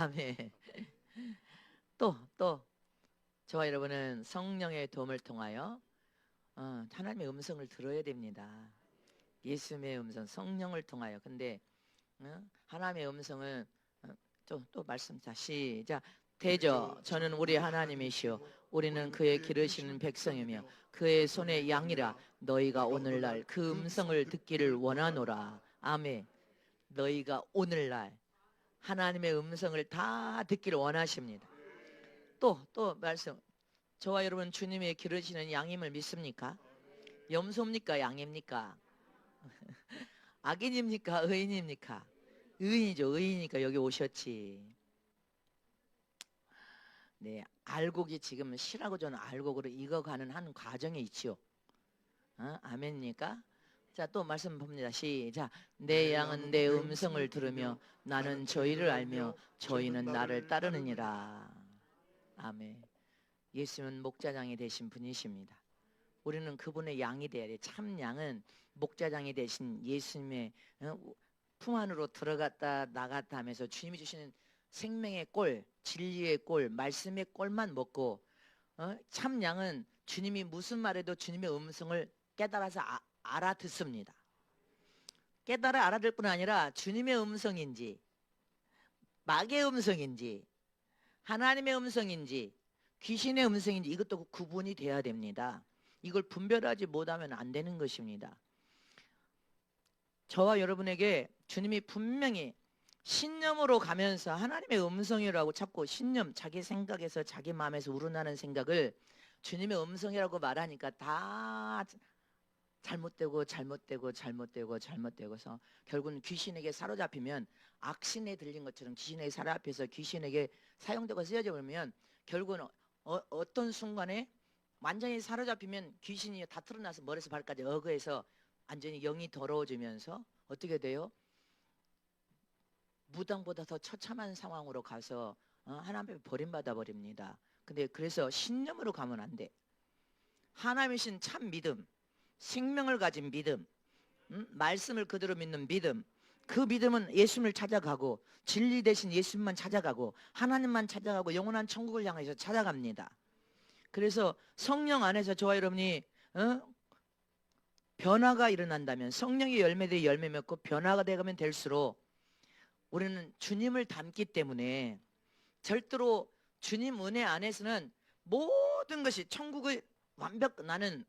아멘. 또 저와 여러분은 성령의 도움을 통하여 하나님의 음성을 들어야 됩니다. 예수님의 음성, 성령을 통하여. 근데 하나님의 음성은 또 말씀. 자, 시작. 대저 저는 우리 하나님이시오 우리는 그의 기르시는 백성이며 그의 손의 양이라. 너희가 오늘날 그 음성을 듣기를 원하노라. 아멘. 너희가 오늘날 하나님의 음성을 다 듣기를 원하십니다. 또 말씀. 저와 여러분 주님의 기르시는 양임을 믿습니까? 염소입니까? 양입니까? 악인입니까? 의인입니까? 의인이죠. 의인이니까 여기 오셨지. 네, 알곡이 지금 실하고 저는 알곡으로 익어가는 한 과정에 있지요. 아멘입니까? 자, 또 말씀 봅니다. 시작. 내 양은 내 음성을 들으며 나는 저희를 알며 저희는 나를 따르느니라. 아멘. 예수님은 목자장이 되신 분이십니다. 우리는 그분의 양이 돼야 돼. 참 양은 목자장이 되신 예수님의 품 안으로 들어갔다 나갔다 하면서 주님이 주시는 생명의 꼴, 진리의 꼴, 말씀의 꼴만 먹고 참 양은 주님이 무슨 말해도 주님의 음성을 깨달아서 알아듣습니다. 깨달아 알아들 뿐 아니라 주님의 음성인지 마귀의 음성인지 하나님의 음성인지 귀신의 음성인지 이것도 구분이 돼야 됩니다. 이걸 분별하지 못하면 안 되는 것입니다. 저와 여러분에게 주님이 분명히 신념으로 가면서 하나님의 음성이라고 자꾸 신념, 자기 생각에서 자기 마음에서 우러나는 생각을 주님의 음성이라고 말하니까 다 잘못되고서 결국은 귀신에게 사로잡히면 악신에 들린 것처럼 귀신에게 사로잡혀서 귀신에게 사용되고 쓰여져 버리면 결국은 어떤 순간에 완전히 사로잡히면 귀신이 다 틀어나서 머리에서 발까지 어그에서 완전히 영이 더러워지면서 어떻게 돼요? 무당보다 더 처참한 상황으로 가서 하나님 앞에 버림받아 버립니다. 근데 그래서 신념으로 가면 안 돼. 하나님이신 참 믿음, 생명을 가진 믿음, 말씀을 그대로 믿는 믿음, 그 믿음은 예수님을 찾아가고 진리 대신 예수님만 찾아가고 하나님만 찾아가고 영원한 천국을 향해서 찾아갑니다. 그래서 성령 안에서 저와 여러분이 변화가 일어난다면 성령의 열매들이 열매 맺고 변화가 되가면 될수록 우리는 주님을 닮기 때문에 절대로 주님 은혜 안에서는 모든 것이 천국의 나는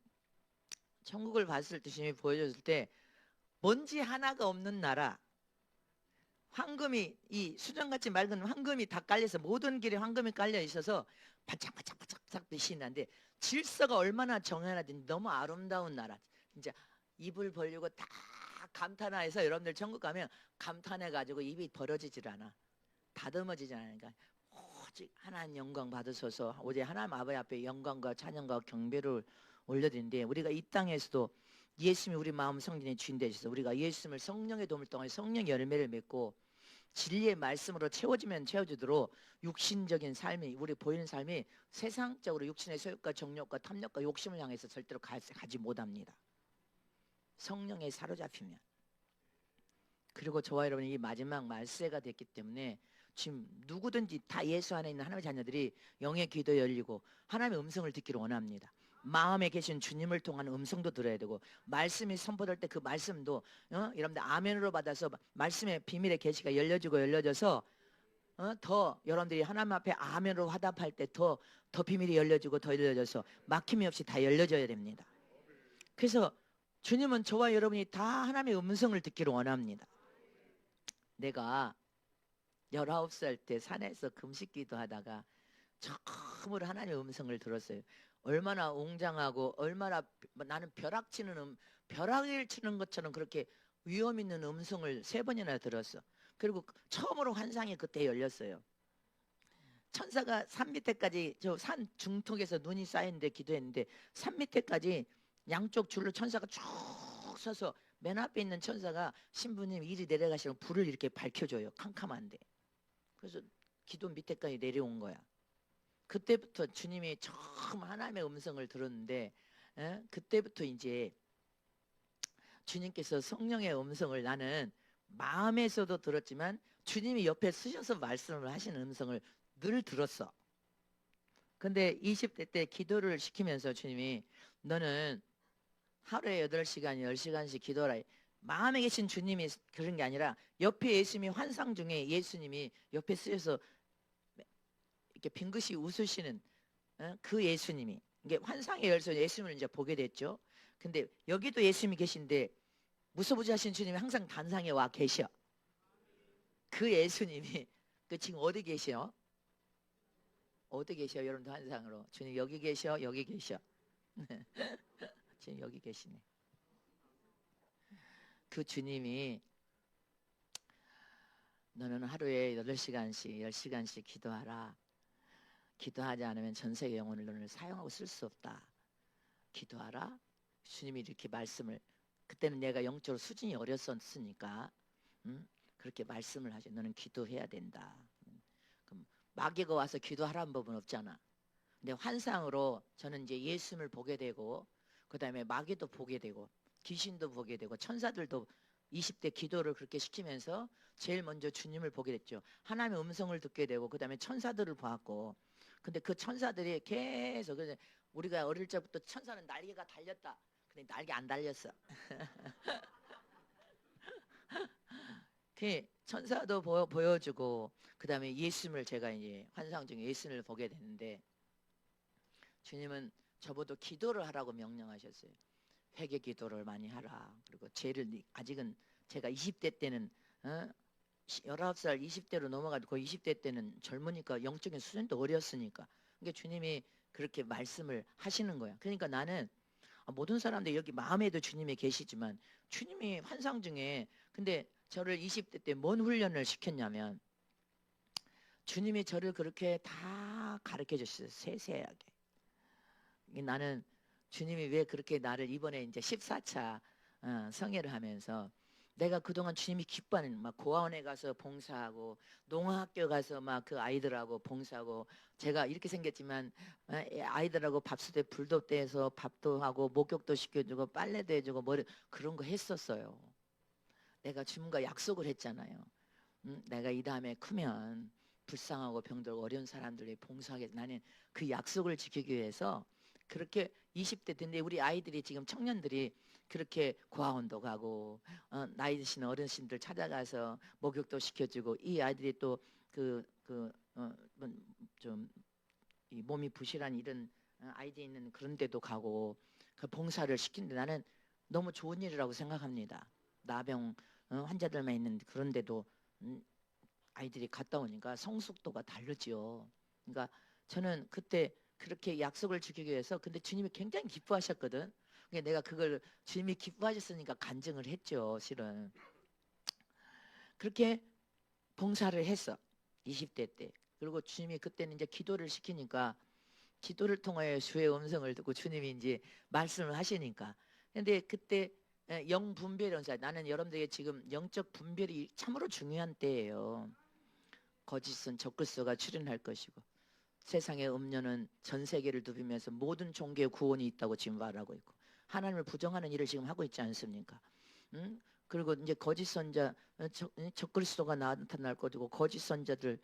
천국을 봤을 때 주님이 보여줬을 때 먼지 하나가 없는 나라, 황금이 이 수정같이 맑은 황금이 다 깔려서 모든 길에 황금이 깔려 있어서 반짝반짝반짝 빛이 나는데 질서가 얼마나 정연하든지 너무 아름다운 나라. 진짜 입을 벌리고 다 감탄해서 여러분들 천국 가면 감탄해가지고 입이 벌어지질 않아. 다듬어지지 않으니까 오직 하나님 영광 받으소서. 오직 하나님 아버지 앞에 영광과 찬양과 경배를 올려드리는데 우리가 이 땅에서도 예수님이 우리 마음 성전의 주인 되셔서 우리가 예수님을 성령의 도움을 통해 성령의 열매를 맺고 진리의 말씀으로 채워지면 채워지도록 육신적인 삶이 우리 보이는 삶이 세상적으로 육신의 소욕과 정욕과 탐욕과 욕심을 향해서 절대로 가지 못합니다. 성령에 사로잡히면. 그리고 저와 여러분이 이 마지막 말세가 됐기 때문에 지금 누구든지 다 예수 안에 있는 하나님의 자녀들이 영의 귀도 열리고 하나님의 음성을 듣기를 원합니다. 마음에 계신 주님을 통한 음성도 들어야 되고 말씀이 선포될 때 그 말씀도 여러분들 아멘으로 받아서 말씀의 비밀의 계시가 열려져서 더 여러분들이 하나님 앞에 아멘으로 화답할 때 더 비밀이 열려지고 더 열려져서 막힘이 없이 다 열려져야 됩니다. 그래서 주님은 저와 여러분이 다 하나님의 음성을 듣기를 원합니다. 내가 19살 때 산에서 금식기도 하다가 처음으로 하나님의 음성을 들었어요. 얼마나 웅장하고 얼마나 나는 벼락을 치는 것처럼 그렇게 위험 있는 음성을 3번이나 들었어. 그리고 처음으로 환상이 그때 열렸어요. 천사가 산 밑에까지 저 산 중턱에서 눈이 쌓이는데 기도했는데 산 밑에까지 양쪽 줄로 천사가 쭉 서서 맨 앞에 있는 천사가 신부님 이리 내려가시면 불을 이렇게 밝혀줘요. 캄캄한데. 그래서 기도 밑에까지 내려온 거야. 그때부터 주님이 처음 하나님의 음성을 들었는데 그때부터 이제 주님께서 성령의 음성을 나는 마음에서도 들었지만 주님이 옆에 쓰셔서 말씀을 하시는 음성을 늘 들었어. 근데 20대 때 기도를 시키면서 주님이 너는 하루에 8시간, 10시간씩 기도하라. 마음에 계신 주님이 그런 게 아니라 옆에 예수님이 환상 중에 예수님이 옆에 쓰여서 이렇게 빙긋이 웃으시는 그 예수님이 이게 환상에 열서 예수님을 이제 보게 됐죠. 근데 여기도 예수님이 계신데 무소부지하신 주님이 항상 단상에 와 계셔. 그 예수님이 그 지금 어디 계셔? 어디 계셔? 여러분들 환상으로 주님 여기 계셔, 여기 계셔. 지금 여기 계시네. 그 주님이 너는 하루에 8시간씩 10시간씩 기도하라. 기도하지 않으면 전 세계 영혼을 너를 사용하고 쓸 수 없다. 기도하라. 주님이 이렇게 말씀을 그때는 내가 영적으로 수준이 어렸었으니까 그렇게 말씀을 하죠. 너는 기도해야 된다. 그럼 마귀가 와서 기도하라는 법은 없잖아. 근데 환상으로 저는 이제 예수님을 보게 되고 그다음에 마귀도 보게 되고 귀신도 보게 되고 천사들도 20대 기도를 그렇게 시키면서 제일 먼저 주님을 보게 됐죠. 하나님의 음성을 듣게 되고 그다음에 천사들을 보았고 근데 그 천사들이 계속 우리가 어릴 적부터 천사는 날개가 달렸다. 근데 날개 안 달렸어. 그 천사도 보여주고 그다음에 예수님을 제가 이제 환상 중에 예수님을 보게 됐는데 주님은 저보고 기도를 하라고 명령하셨어요. 회개 기도를 많이 하라. 그리고 죄를 아직은 제가 20대 때는 19살 20대로 넘어가고 20대 때는 젊으니까 영적인 수준도 어렸으니까 그러니까 주님이 그렇게 말씀을 하시는 거야. 그러니까 나는 모든 사람들이 여기 마음에도 주님이 계시지만 주님이 환상 중에 근데 저를 20대 때 뭔 훈련을 시켰냐면 주님이 저를 그렇게 다 가르쳐 주셨어요. 세세하게. 나는 주님이 왜 그렇게 나를 이번에 이제 14차 성회를 하면서 내가 그동안 주님이 기뻐하는 막 고아원에 가서 봉사하고 농학교 가서 막 그 아이들하고 봉사하고 제가 이렇게 생겼지만 아이들하고 밥솥에 불도 떼서 밥도 하고 목욕도 시켜주고 빨래도 해주고 머리 그런 거 했었어요. 내가 주님과 약속을 했잖아요. 내가 이 다음에 크면 불쌍하고 병들고 어려운 사람들이 봉사하게 나는 그 약속을 지키기 위해서 그렇게 20대 때인데 우리 아이들이 지금 청년들이 그렇게 고아원도 가고 나이 드신 어르신들 찾아가서 목욕도 시켜주고 이 아이들이 또 좀 이 몸이 부실한 이런 아이들 있는 그런 데도 가고 그 봉사를 시키는데 나는 너무 좋은 일이라고 생각합니다. 나병 환자들만 있는 그런 데도 아이들이 갔다 오니까 성숙도가 다르죠. 그러니까 저는 그때 그렇게 약속을 지키기 위해서 근데 주님이 굉장히 기뻐하셨거든. 그러니까 내가 그걸 주님이 기뻐하셨으니까 간증을 했죠. 실은 그렇게 봉사를 했어. 20대 때. 그리고 주님이 그때는 이제 기도를 시키니까 기도를 통하여 주의 음성을 듣고 주님이 이제 말씀을 하시니까 근데 그때 영 분별연사 나는 여러분들에게 지금 영적 분별이 참으로 중요한 때예요. 거짓은 적그리스도가 출현할 것이고 세상의 음료는 전 세계를 누비면서 모든 종교의 구원이 있다고 지금 말하고 있고 하나님을 부정하는 일을 지금 하고 있지 않습니까? 그리고 이제 거짓 선자 적그리스도가 나타날 것이고 거짓 선자들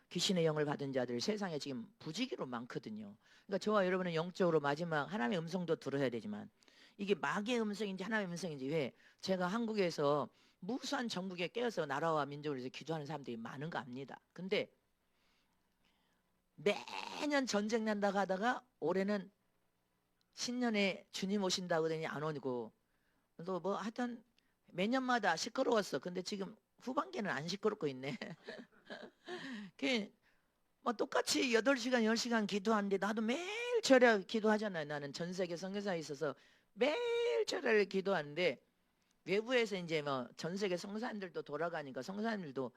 귀신의 영을 받은 자들 세상에 지금 부지기로 많거든요. 그러니까 저와 여러분은 영적으로 마지막 하나님의 음성도 들어야 되지만 이게 마귀의 음성인지 하나님의 음성인지 왜 제가 한국에서 무수한 전국에 깨어서 나라와 민족을 위해서 기도하는 사람들이 많은 거 압니다. 근데 매년 전쟁 난다고 하다가 올해는 신년에 주님 오신다고 하더니 안 오고 또 뭐 하여튼 매년마다 시끄러웠어. 근데 지금 후반기는 안 시끄럽고 있네. 뭐 똑같이 8시간 10시간 기도하는데 나도 매일 절야 기도하잖아요. 나는 전 세계 선교사에 있어서 매일 절야를 기도하는데 외부에서 이제 뭐 전 세계 성사님들도 돌아가니까 성사님들도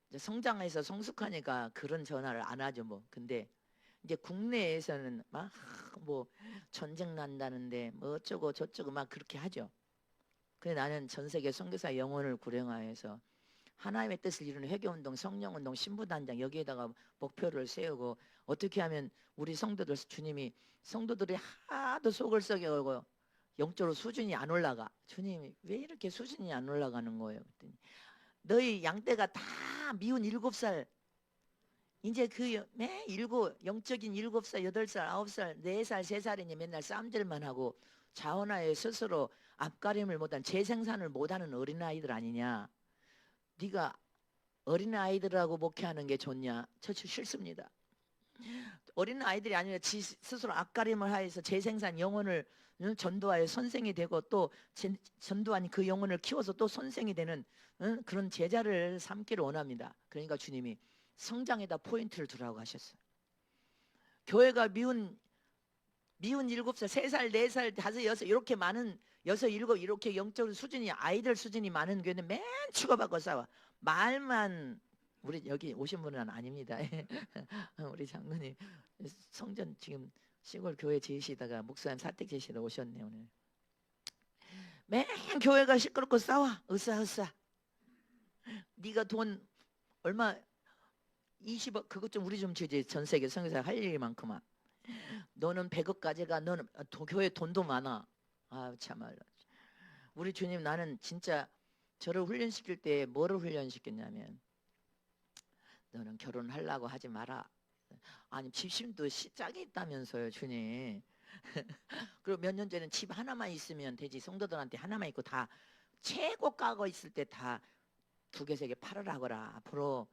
이제 성장해서 성숙하니까 그런 전화를 안 하죠 뭐. 근데 이제 국내에서는 막 뭐 전쟁 난다는데 뭐 어쩌고 저쩌고 막 그렇게 하죠. 그래 나는 전 세계 선교사 영혼을 구령하여서 하나님의 뜻을 이루는 회개운동, 성령운동, 신부단장 여기에다가 목표를 세우고 어떻게 하면 우리 성도들 주님이 성도들이 하도 속을 썩여오고 영적으로 수준이 안 올라가. 주님이 왜 이렇게 수준이 안 올라가는 거예요? 그랬더니 너희 양떼가 다 미운 7살, 이제 매 영적인 7살, 8살, 9살, 4살, 3살이니 맨날 싸움질만 하고 자원하에 스스로 앞가림을 못한, 재생산을 못하는 어린아이들 아니냐. 네가 어린아이들하고 목회하는 게 좋냐? 저 싫습니다. 어린아이들이 아니라 스스로 앞가림을 하여서 재생산 영혼을 전도하여 선생이 되고, 또 전도한 그 영혼을 키워서 또 선생이 되는 그런 제자를 삼기를 원합니다. 그러니까 주님이 성장에다 포인트를 두라고 하셨어요. 교회가 미운 7살, 3살, 4살, 5, 6 이렇게 많은 6, 7 이렇게 영적 수준이 아이들 수준이 많은 교회는 맨 치고받고 싸워. 말만. 우리 여기 오신 분은 아닙니다. 우리 장로님 성전 지금 시골 교회 지으시다가 목사님 사택 지으시다 오셨네 오늘. 맨 교회가 시끄럽고 싸워. 으쌰으쌰. 네가 돈 얼마 20억 그것 좀 우리 좀 주지. 전 세계 선교사 할 일만큼만. 너는 100억 가져가. 너는 교회 돈도 많아. 아 참말로. 우리 주님, 나는 진짜 저를 훈련시킬 때 뭐를 훈련시켰냐면, 너는 결혼하려고 하지 마라. 아니 집심도 짝이 있다면서요 주님. 그리고 몇 년 전에는 집 하나만 있으면 되지. 성도들한테 하나만 있고 다 최고 까고 있을 때 다 2개, 3개 팔으라거라. 앞으로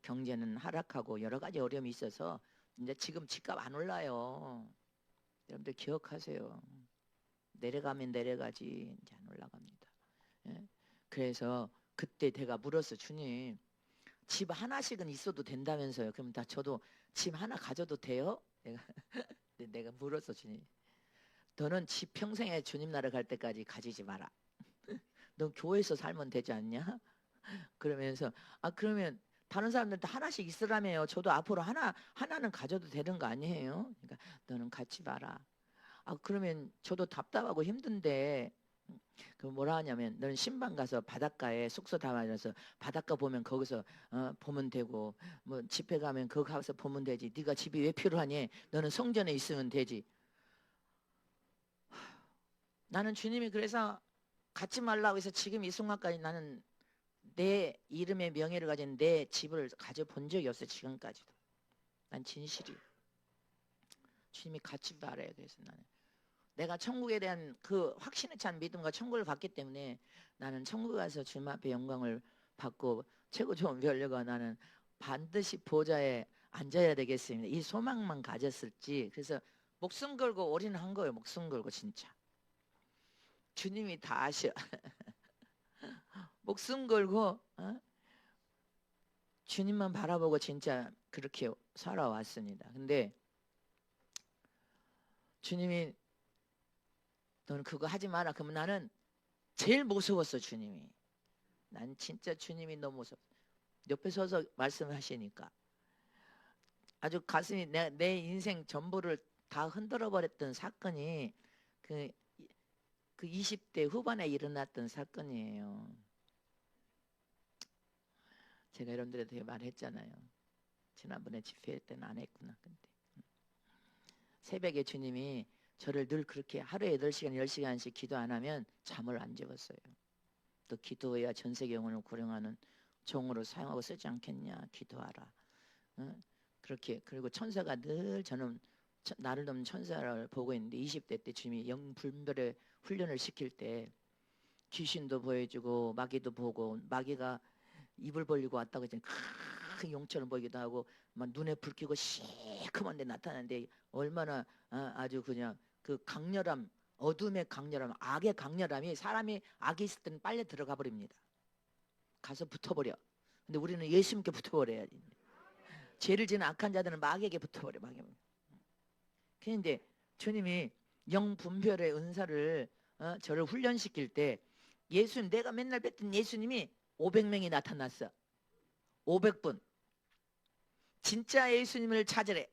경제는 하락하고 여러 가지 어려움이 있어서 이제 지금 집값 안 올라요. 여러분들 기억하세요. 내려가면 내려가지 이제 안 올라갑니다. 예? 그래서 그때 내가 물었어. 주님, 집 하나씩은 있어도 된다면서요. 그럼 다 저도 집 하나 가져도 돼요? 내가 물었어. 주님, 너는 집 평생에 주님 나라 갈 때까지 가지지 마라. 너 교회에서 살면 되지 않냐? 그러면서 그러면 다른 사람들도 하나씩 있으라며요. 저도 앞으로 하나는 가져도 되는 거 아니에요? 그러니까 너는 갖지 마라. 그러면 저도 답답하고 힘든데, 그 뭐라 하냐면, 너는 신방 가서 바닷가에 숙소 담아서 바닷가 보면 거기서 보면 되고, 뭐 집회 가면 거기 가서 보면 되지. 네가 집이 왜 필요하니? 너는 성전에 있으면 되지. 나는 주님이 그래서 갖지 말라고 해서 지금 이 순간까지 나는 내 이름의 명예를 가진 내 집을 가져본 적이 없어. 지금까지도. 난 진실이. 주님이 갖지 말아야. 그래서 나는 내가 천국에 대한 그 확신에 찬 믿음과 천국을 받기 때문에 나는 천국에 가서 주님 앞에 영광을 받고 최고 좋은 별려가 나는 반드시 보좌에 앉아야 되겠습니다. 이 소망만 가졌을지. 그래서 목숨 걸고 올인한 거예요. 목숨 걸고 진짜. 주님이 다 아셔. 목숨 걸고 주님만 바라보고 진짜 그렇게 살아왔습니다. 근데 주님이 너는 그거 하지 마라. 그러면 나는 제일 무서웠어. 주님이. 난 진짜 주님이 너무 무서워. 옆에 서서 말씀하시니까 아주 가슴이 내 인생 전부를 다 흔들어 버렸던 사건이 그 20대 후반에 일어났던 사건이에요. 제가 여러분들한테 말했잖아요. 지난번에 집회 때는 안 했구나. 근데 새벽에 주님이 저를 늘 그렇게 하루에 8시간 10시간씩 기도 안 하면 잠을 안 재웠어요. 또 기도해야 전세계 영혼을 구령하는 종으로 사용하고 쓰지 않겠냐. 기도하라. 그렇게. 그리고 천사가 늘 저는 나를 돕는 천사를 보고 있는데, 20대 때 주님이 영분별의 훈련을 시킬 때 귀신도 보여주고 마귀도 보고, 마귀가 입을 벌리고 왔다고 했더니 큰 용처럼 보이기도 하고, 막 눈에 불 켜고 시커먼 데 나타나는데 얼마나 아주 그냥 그 강렬함, 어둠의 강렬함, 악의 강렬함이, 사람이 악이 있을 때는 빨리 들어가 버립니다. 가서 붙어버려. 근데 우리는 예수님께 붙어버려야지. 죄를 지는 악한 자들은 마귀에게 붙어버려. 그런데 주님이 영분별의 은사를 저를 훈련시킬 때, 예수님, 내가 맨날 뵀던 예수님이 500명이 나타났어. 500분. 진짜 예수님을 찾으래.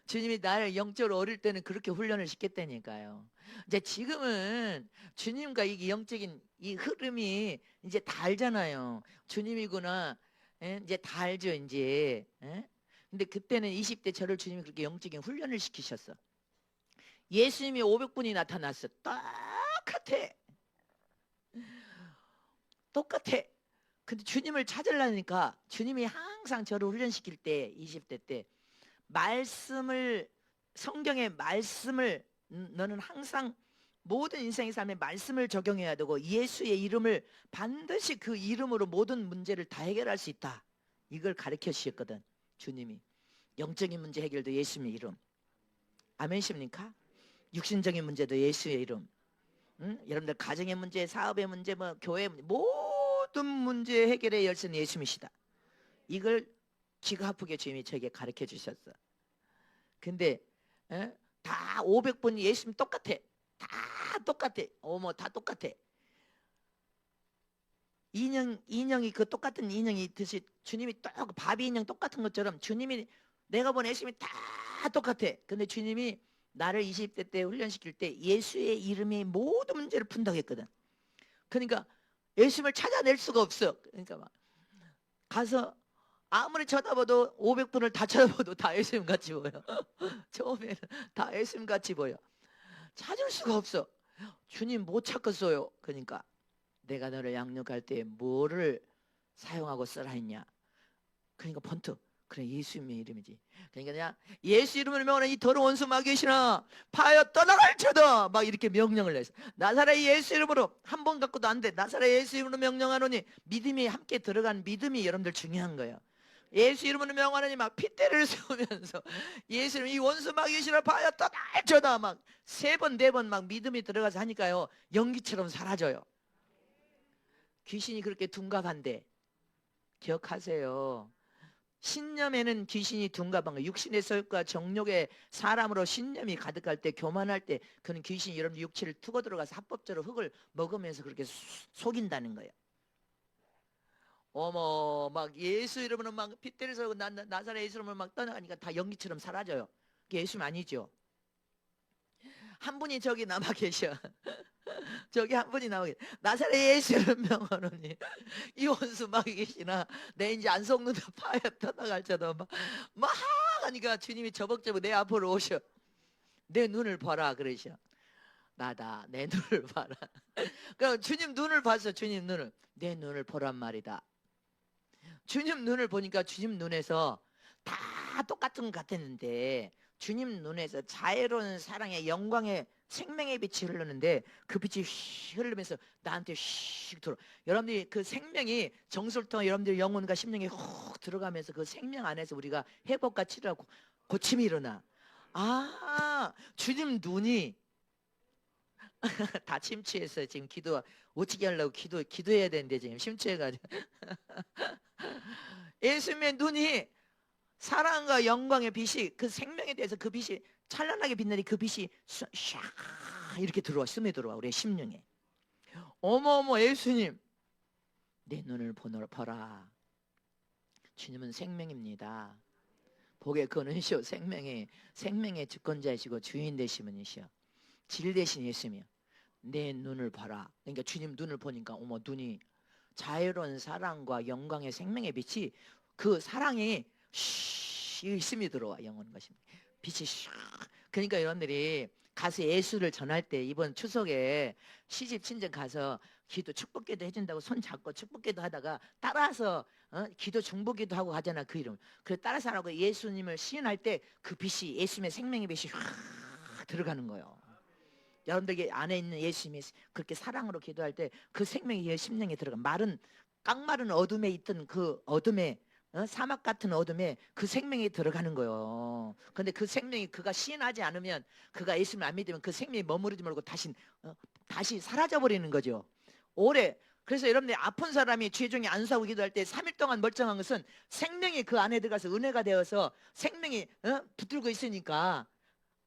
주님이 나를 영적으로 어릴 때는 그렇게 훈련을 시켰다니까요. 이제 지금은 주님과 이 영적인 이 흐름이 이제 다 알잖아요. 주님이구나. 이제 다 알죠, 이제. 근데 그때는 20대 저를 주님이 그렇게 영적인 훈련을 시키셨어. 예수님이 500분이 나타났어. 똑같아. 똑같아. 근데 주님을 찾으려니까 주님이 항상 저를 훈련시킬 때 20대 때 말씀을 성경의 말씀을 너는 항상 모든 인생의 삶에 말씀을 적용해야 되고 예수의 이름을 반드시 그 이름으로 모든 문제를 다 해결할 수 있다. 이걸 가르쳐 주셨거든. 주님이. 영적인 문제 해결도 예수의 이름. 아멘이십니까? 육신적인 문제도 예수의 이름. 응? 여러분들 가정의 문제, 사업의 문제, 뭐 교회 문제, 모든 문제 해결의 열쇠는 예수이시다. 이걸 기가 아프게 주님이 저에게 가르쳐 주셨어. 근데 다 500번 예수님 똑같아. 다 똑같아. 어머 다 똑같아. 인형이 그 똑같은 인형이 있듯이 주님이 똑 바비 인형 똑같은 것처럼 주님이 내가 본 예수님이 다 똑같아. 근데 주님이 나를 20대 때 훈련시킬 때 예수의 이름이 모든 문제를 푼다고 했거든. 그러니까 예수님을 찾아낼 수가 없어. 그러니까 막 가서 아무리 쳐다봐도 500분을 다 쳐다봐도 다 예수님 같이 보여. 처음에는 다 예수님 같이 보여. 찾을 수가 없어. 주님 못 찾겠어요. 그러니까 내가 너를 양육할 때 뭐를 사용하고 쓰라 했냐. 그러니까 번트. 그래 예수님의 이름이지. 그러니까 그냥 예수 이름으로 명하는 이 더러운 원수 마귀시나 파하여 떠나갈지어다 막 이렇게 명령을 내서 나사렛 예수 이름으로 한 번 갖고도 안 돼. 나사렛 예수 이름으로 명령하노니 믿음이 함께 들어간 믿음이 여러분들 중요한 거예요. 예수 이름으로 명하노니 막 핏대를 세우면서 예수 이름 이 원수 마귀시나 파하여 떠나갈지어다 막 세 번 네 번 막 믿음이 들어가서 하니까요 연기처럼 사라져요. 귀신이 그렇게 둔갑한데 기억하세요. 신념에는 귀신이 둔갑한 거예요. 육신의 소욕과 정욕의 사람으로 신념이 가득할 때 교만할 때 그는 귀신이 여러분 육체를 투고 들어가서 합법적으로 흙을 먹으면서 그렇게 속인다는 거예요. 어머 막 예수 이름으로 막 핏대를 세우고 나사렛 예수 이름으로 막 떠나가니까 다 연기처럼 사라져요. 그게 예수님 아니죠. 한 분이 저기 남아 계셔. 저기 한 분이 나오게 나사렛 예수를 명하노니 이 원수 마귀시나 내 이제 안 속는다 파야 떠나갈지어다 막 하니까 주님이 저벅저벅 내 앞으로 오셔. 내 눈을 봐라 그러셔. 나다 내 눈을 봐라. 그럼 주님 눈을 봤어. 주님 눈을 내 눈을 보란 말이다. 주님 눈을 보니까 주님 눈에서 다 똑같은 것 같았는데 주님 눈에서 자애로운 사랑의 영광의 생명의 빛이 흐르는데 그 빛이 휘 흐르면서 나한테 휘 들어. 여러분들이 그 생명이 정수를 통해 여러분들 영혼과 심령에 훅 들어가면서 그 생명 안에서 우리가 회복과 치료하고 고침이 일어나. 아 주님 눈이 다 침취해서 지금 기도 오치게 하려고 기도해야 되는데 지금 심취해가지고 예수님의 눈이 사랑과 영광의 빛이 그 생명에 대해서 그 빛이 찬란하게 빛나니 그 빛이 샤 이렇게 들어와 스며들어와 우리의 심령에. 어머어머 예수님 내 눈을 보라. 주님은 생명입니다. 복의 근원이시오. 생명의 주권자이시고 주인 되신 분이시오. 질 되신 예수님이요. 내 눈을 봐라. 그러니까 주님 눈을 보니까 어머 눈이 자유로운 사랑과 영광의 생명의 빛이 그 사랑이 열심히 들어와 영원 것입니다. 빛이 샥. 그러니까 여러분들이 가서 예수를 전할 때 이번 추석에 시집 친정 가서 기도 축복기도 해준다고 손 잡고 축복기도 하다가 따라서 기도 중보기도 하고 하잖아 그 이름. 그 따라서 하라고 예수님을 시인할 때 그 빛이 예수님의 생명의 빛이 확 들어가는 거예요. 여러분들 안에 있는 예수님이 그렇게 사랑으로 기도할 때 그 생명이 심령에 들어가. 깡마른 어둠에 있던 그 어둠에 사막 같은 어둠에 그 생명이 들어가는 거예요. 근데 그 생명이 그가 시인하지 않으면 그가 예수님을 안 믿으면 그 생명이 머무르지 말고 다시 사라져 버리는 거죠. 오래. 그래서 여러분들 아픈 사람이 죄종이 안수하고 기도할 때 3일 동안 멀쩡한 것은 생명이 그 안에 들어가서 은혜가 되어서 생명이 붙들고 있으니까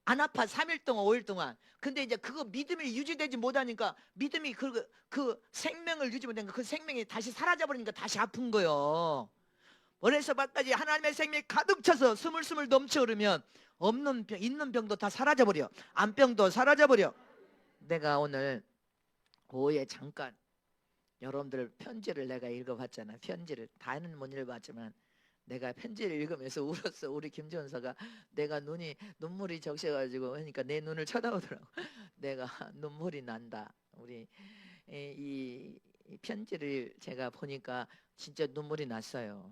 안 아파 3일 동안 5일 동안. 근데 이제 그거 믿음이 유지되지 못하니까 믿음이 그 생명을 유지 못하니까 그 생명이 다시 사라져 버리니까 다시 아픈 거예요. 머리에서 발까지 하나님의 생명이 가득 차서 스물스물 넘쳐 흐르면 없는 병, 있는 병도 다 사라져 버려. 암병도 사라져 버려. 내가 오늘 오후에 잠깐 여러분들 편지를 내가 읽어봤잖아. 편지를 다는 못 읽어봤지만 내가 편지를 읽으면서 울었어. 우리 김지원사가 내가 눈물이 적셔가지고 그러니까 내 눈을 쳐다보더라고. 내가 눈물이 난다. 우리 이 편지를 제가 보니까 진짜 눈물이 났어요.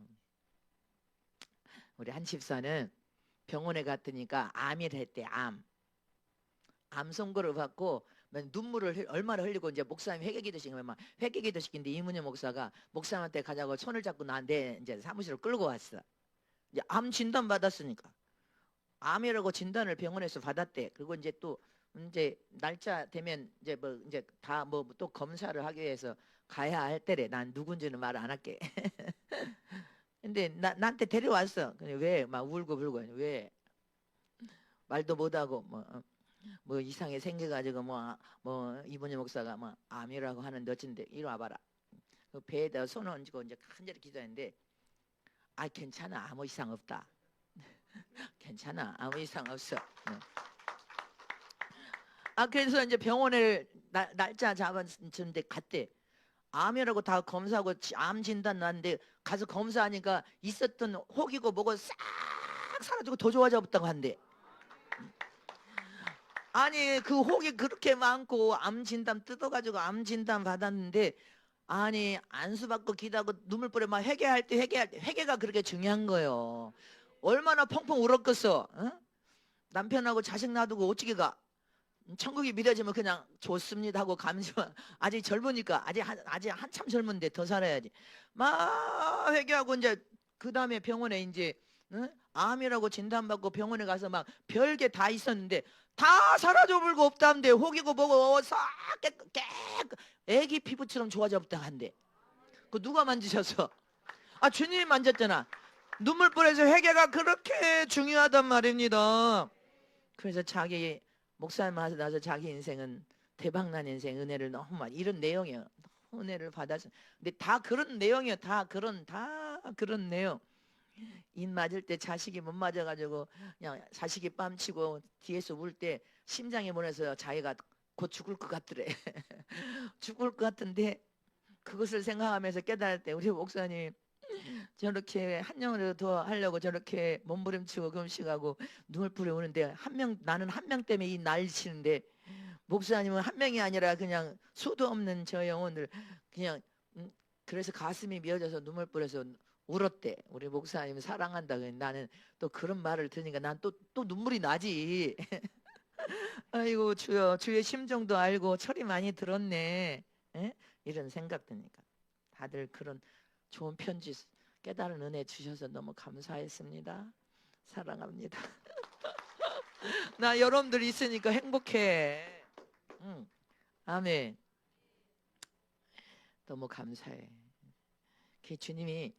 우리 한 집사는 병원에 갔더니까 암이라 했대. 암 선고를 받고 눈물을 얼마나 흘리고 이제 목사님 회개기도 시키면 막 회개기도 시킨데 이문희 목사가 목사님한테 가자고 손을 잡고 나한테 이제 사무실로 끌고 왔어. 이제 암 진단 받았으니까 암이라고 진단을 병원에서 받았대. 그리고 이제 또 이제 날짜 되면 이제 뭐 이제 다 뭐 또 검사를 하기 위해서 가야 할 때래. 난 누군지는 말 안 할게. 근데 나한테 데려왔어. 근데 왜 막 울고 불고 왜 말도 못하고 뭐 이상하게 생겨가지고 뭐 이분희 목사가 뭐 암이라고 하는데 어쩐데 이리 와봐라. 그 배에다 손 얹고 이제 간절히 기도했는데 괜찮아 아무 이상 없다. 괜찮아 아무 이상 없어. 그래서 이제 병원에 날짜 잡았는데 갔대. 암이라고 다 검사하고 암 진단 났는데 가서 검사하니까 있었던 혹이고 뭐고 싹 사라지고 더 좋아졌다고 한대. 아니 그 혹이 그렇게 많고 암 진단 뜯어가지고 암 진단 받았는데 안수 받고 기도하고 눈물 뿌려 막 회개할 때 회개가 그렇게 중요한 거예요. 얼마나 펑펑 울었겠어. 어? 남편하고 자식 놔두고 어찌게 가? 천국이 믿어지면 그냥 좋습니다 하고 가면서 아직 젊으니까 아직 한참 젊은데 더 살아야지. 막 회개하고 이제 그 다음에 병원에 이제 암이라고 진단받고 병원에 가서 막 별게 다 있었는데 다 사라져 불고 없다는데 혹이고 뭐고 싹 애기 피부처럼 좋아져 없다 한대. 그 누가 만지셨어? 주님이 만졌잖아. 눈물 뿌려서 회개가 그렇게 중요하단 말입니다. 그래서 자기 목사님 하고 나서 자기 인생은 대박난 인생 은혜를 너무 많이 이런 내용이에요. 은혜를 받아서 근데 다 그런 내용이에요. 다 그런 내용. 입 맞을 때 자식이 못 맞아가지고 그냥 자식이 뺨치고 뒤에서 울 때 심장에 몰아서 자기가 곧 죽을 것 같더래. 죽을 것 같은데 그것을 생각하면서 깨달을 때 우리 목사님 저렇게 한 명이라도 더 하려고 저렇게 몸부림치고 금식하고 눈을 뿌려 오는데 나는 한 명 때문에 이 난리치는데 목사님은 한 명이 아니라 그냥 수도 없는 저 영혼을 그냥 그래서 가슴이 미어져서 눈물 뿌려서 울었대. 우리 목사님 사랑한다. 나는 또 그런 말을 들으니까 난 또 눈물이 나지. 아이고 주여 주의 심정도 알고 철이 많이 들었네. 에? 이런 생각 드니까 다들 그런 좋은 편지 깨달은 은혜 주셔서 너무 감사했습니다. 사랑합니다. 나 여러분들 있으니까 행복해. 아멘. 너무 감사해. 그 주님이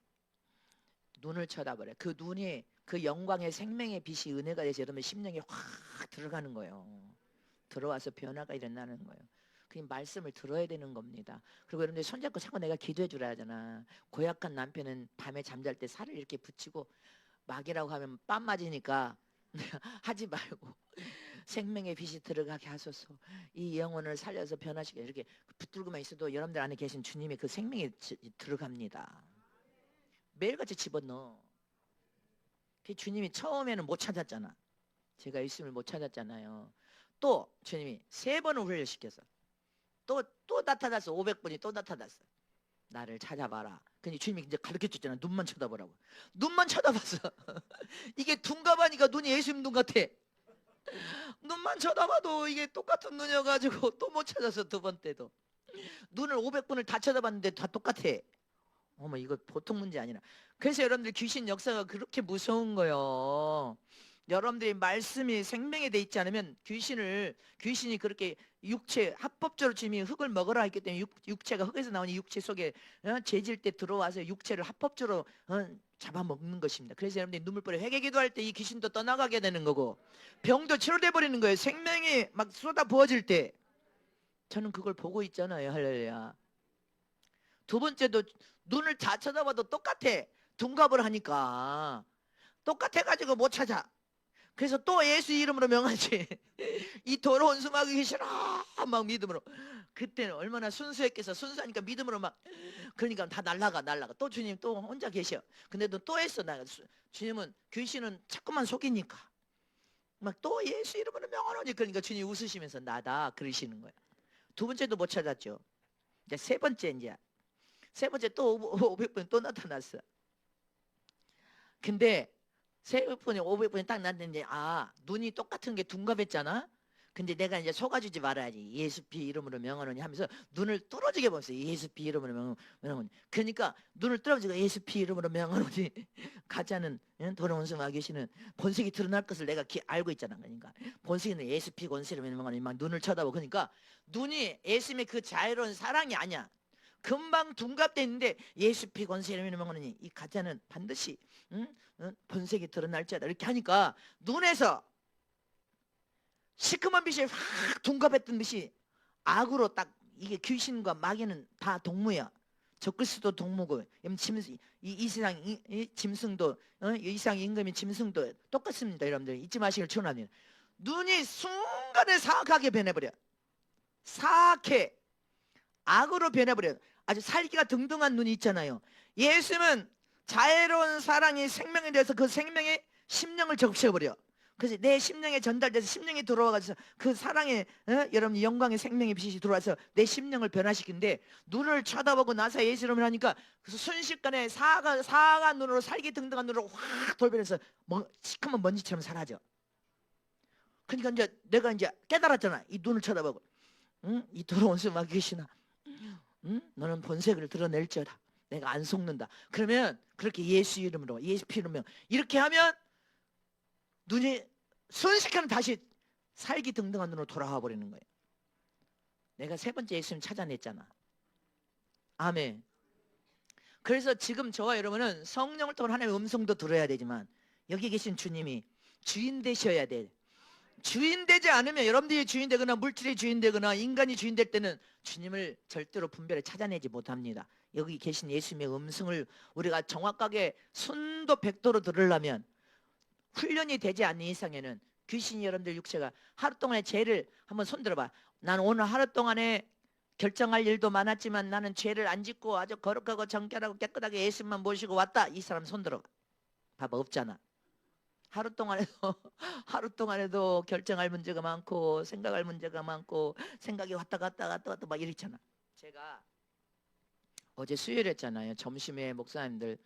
눈을 쳐다보래. 그 눈이 그 영광의 생명의 빛이 은혜가 돼서 여러분 심령에 확 들어가는 거예요. 들어와서 변화가 일어나는 거예요. 그 말씀을 들어야 되는 겁니다. 그리고 여러분들 손잡고 자꾸 내가 기도해 주라 하잖아. 고약한 남편은 밤에 잠잘 때 살을 이렇게 붙이고 막이라고 하면 빰 맞으니까 하지 말고 생명의 빛이 들어가게 하소서. 이 영혼을 살려서 변화시켜. 이렇게 붙들고만 있어도 여러분들 안에 계신 주님의 그 생명이 들어갑니다. 매일같이 집어넣어. 그 주님이 처음에는 못 찾았잖아. 제가 예수님을 못 찾았잖아요. 또 주님이 3번을 훈련시켜서 또 나타났어. 500번이 또 나타났어. 나를 찾아봐라. 근데 주님이 이제 가르쳐줬잖아. 눈만 쳐다보라고. 눈만 쳐다봤어. 이게 둔갑하니까 눈이 예수님 눈 같아. 눈만 쳐다봐도 이게 똑같은 눈이어가지고 또 못 찾았어. 2번 때도. 눈을 500번을 다 쳐다봤는데 다 똑같아. 어머 이거 보통 문제 아니라. 그래서 여러분들 귀신 역사가 그렇게 무서운 거예요. 여러분들이 말씀이 생명에 돼 있지 않으면 귀신이 그렇게 육체 합법적으로 지금이 흙을 먹으라 했기 때문에 육체가 흙에서 나오니 육체 속에 죄질 때 들어와서 육체를 합법적으로 잡아먹는 것입니다. 그래서 여러분들이 눈물 뿌려 회개 기도할 때 이 귀신도 떠나가게 되는 거고 병도 치료돼 버리는 거예요. 생명이 막 쏟아 부어질 때 저는 그걸 보고 있잖아요. 할렐루야. 2번째도 눈을 다 쳐다봐도 똑같아. 둔갑을 하니까 똑같아가지고 못 찾아. 그래서 또 예수 이름으로 명하지. 이 더러운 수마귀 귀신아 막 믿음으로. 그때는 얼마나 순수했겠어. 순수하니까 믿음으로 막 그러니까 다 날라가. 또 주님 또 혼자 계셔. 근데도 또 했어. 주님은 귀신은 자꾸만 속이니까 막 또 예수 이름으로 명하노니 그러니까 주님 웃으시면서 나다 그러시는 거야. 2번째도 못 찾았죠. 이제 3번째 이제 세 번째 또 500분이 또 나타났어. 근데 세 번에 500분이 딱 났는데 눈이 똑같은 게 둔갑했잖아. 근데 내가 이제 속아주지 말아야지. 예수 피 이름으로 명하노니 하면서 눈을 뚫어지게 봤어요. 예수 피 이름으로 명하노니. 그러니까 눈을 뚫어지고 예수 피 이름으로 명하노니 가짜는 더러운 성아 계시는 본색이 드러날 것을 내가 알고 있잖아. 그러니까 본색은 예수 피 권세로 명하노니 막 눈을 쳐다보고 그러니까 눈이 예수님의 그 자유로운 사랑이 아니야. 금방 둔갑돼 있는데 예수 피 권세로 명하노니 이 가짜는 반드시 본색이 드러날지어다 이렇게 하니까 눈에서 시커먼 빛이 확 둔갑했던 빛이 악으로 딱 이게 귀신과 마귀는 다 동무야. 적그리스도 동무고 이 세상 짐승도 이 세상 임금이 짐승도 똑같습니다. 여러분들 잊지 마시길 축원합니다. 눈이 순간에 사악하게 변해버려. 사악해 악으로 변해버려. 아주 살기가 등등한 눈이 있잖아요. 예수는 자애로운 사랑이 생명에 대해서 그 생명의 심령을 적셔버려. 그래서 내 심령에 전달돼서 심령이 들어와가지고 그 사랑의 여러분 영광의 생명의 빛이 들어와서 내 심령을 변화시키는데 눈을 쳐다보고 나서 예수 이름을 하니까 순식간에 사가 눈으로 살기 등등한 눈으로 확 돌변해서 시커먼 먼지처럼 사라져. 그러니까 이제 내가 이제 깨달았잖아. 이 눈을 쳐다보고 이 더러운 수마 귀신아 너는 본색을 드러낼지어다. 내가 안 속는다. 그러면 그렇게 예수 이름으로 예수 피 이름으로 이렇게 하면 눈이 순식간에 다시 살기 등등한 눈으로 돌아와 버리는 거예요. 내가 세 번째 예수님 찾아냈잖아. 아멘. 그래서 지금 저와 여러분은 성령을 통한 하나님의 음성도 들어야 되지만 여기 계신 주님이 주인 되셔야 돼. 주인 되지 않으면 여러분들이 주인 되거나 물질이 주인 되거나 인간이 주인 될 때는 주님을 절대로 분별해 찾아내지 못합니다. 여기 계신 예수님의 음성을 우리가 정확하게 순도 백도로 들으려면 훈련이 되지 않는 이상에는 귀신이 여러분들 육체가 하루 동안의 죄를 한번 손들어봐. 나는 오늘 하루 동안에 결정할 일도 많았지만 나는 죄를 안 짓고 아주 거룩하고 정결하고 깨끗하게 예수님만 모시고 왔다. 이 사람 손들어. 봐봐 없잖아. 하루 동안에도 결정할 문제가 많고 생각할 문제가 많고 생각이 왔다 갔다 막 이랬잖아. 제가 어제 수요일 했잖아요. 점심에 목사님들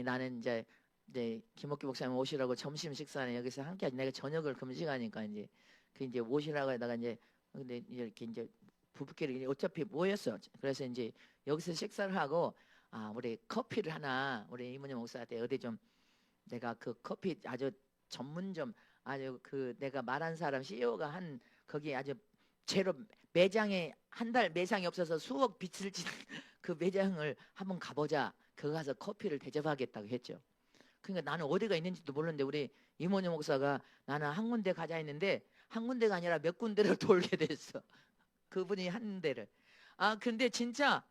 나는 이제 김옥기 목사님 오시라고 점심 식사는 여기서 함께 하지. 내가 저녁을 금식하니까 이제 오시라고 하다가 근데 이렇게 이제 부부끼리 어차피 모였어. 그래서 이제 여기서 식사를 하고 우리 커피를 하나 우리 이모님 목사한테 어디 좀 내가 그 커피 아주 전문점 아주 그 내가 말한 사람 CEO가 한 거기 아주 제로 매장에 한 달 매상이 없어서 수억 빚을 진 그 매장을 한번 가보자. 그거 가서 커피를 대접하겠다고 했죠. 그러니까 나는 어디가 있는지도 모르는데 우리 이모님 목사가 나는 한 군데 가자 했는데 한 군데가 아니라 몇 군데를 돌게 됐어. 그분이 한 데를. 근데 진짜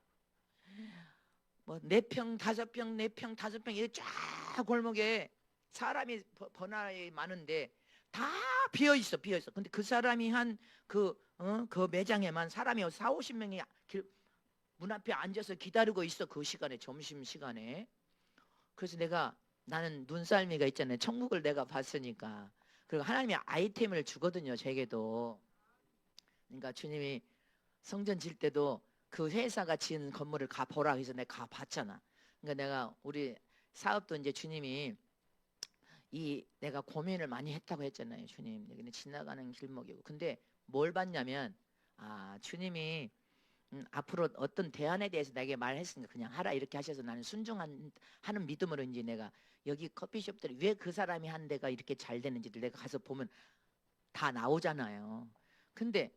뭐 4평 5평 4평 5평 이렇게 쫙 골목에 사람이 번화에 많은데 다 비어 있어. 근데 그 사람이 한 그 매장에만 사람이 40-50명이 문 앞에 앉아서 기다리고 있어. 그 시간에 점심 시간에. 그래서 나는 눈썰미가 있잖아요. 천국을 내가 봤으니까. 그리고 하나님이 아이템을 주거든요. 제게도. 그러니까 주님이 성전 질 때도 그 회사가 지은 건물을 가보라 해서 내가 가봤잖아. 그러니까 내가 우리 사업도 이제 주님이 내가 고민을 많이 했다고 했잖아요. 주님 여기는 지나가는 길목이고. 근데 뭘 봤냐면 주님이 앞으로 어떤 대안에 대해서 내게 말했으니까 그냥 하라 이렇게 하셔서 나는 순종하는 믿음으로 이제 내가 여기 커피숍들이 왜 그 사람이 한 데가 이렇게 잘 되는지를 내가 가서 보면 다 나오잖아요. 근데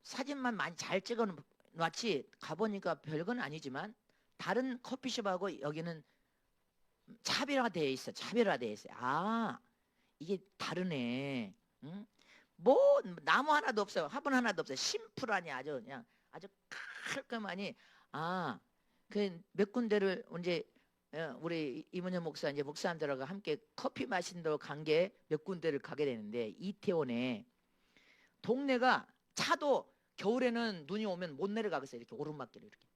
사진만 많이 잘 찍어 놨지 가보니까 별건 아니지만 다른 커피숍하고 여기는 차별화되어 있어. 이게 다르네. 응? 뭐 나무 하나도 없어요. 화분 하나도 없어요. 심플하니 아주 그냥 아주 깔끔하니 그 몇 군데를 이제 우리 이문현 목사 이제 목사님들하고 함께 커피 마신다고 간 게 몇 군데를 가게 되는데 이태원에 동네가 차도 겨울에는 눈이 오면 못 내려가겠어요. 이렇게 오르막길을 이렇게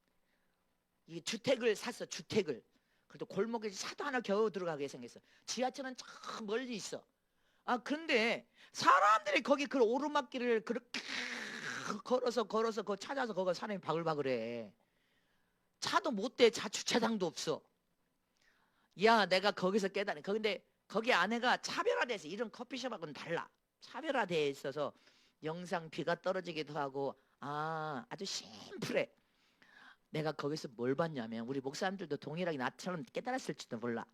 이 주택을 샀어. 주택을. 그래도 골목에 차도 하나 겨우 들어가게 생겼어. 지하철은 저 멀리 있어. 그런데 사람들이 거기 그 오르막길을 그렇게 걸어서 그거 찾아서 거기 사람이 바글바글해. 차도 못 대. 주차장도 없어. 야, 내가 거기서 깨달은. 근데 거기 안에가 차별화돼 있어. 이런 커피숍하고는 달라. 차별화돼 있어서 영상 비가 떨어지기도 하고 아주 심플해. 내가 거기서 뭘 봤냐면 우리 목사님들도 동일하게 나처럼 깨달았을지도 몰라.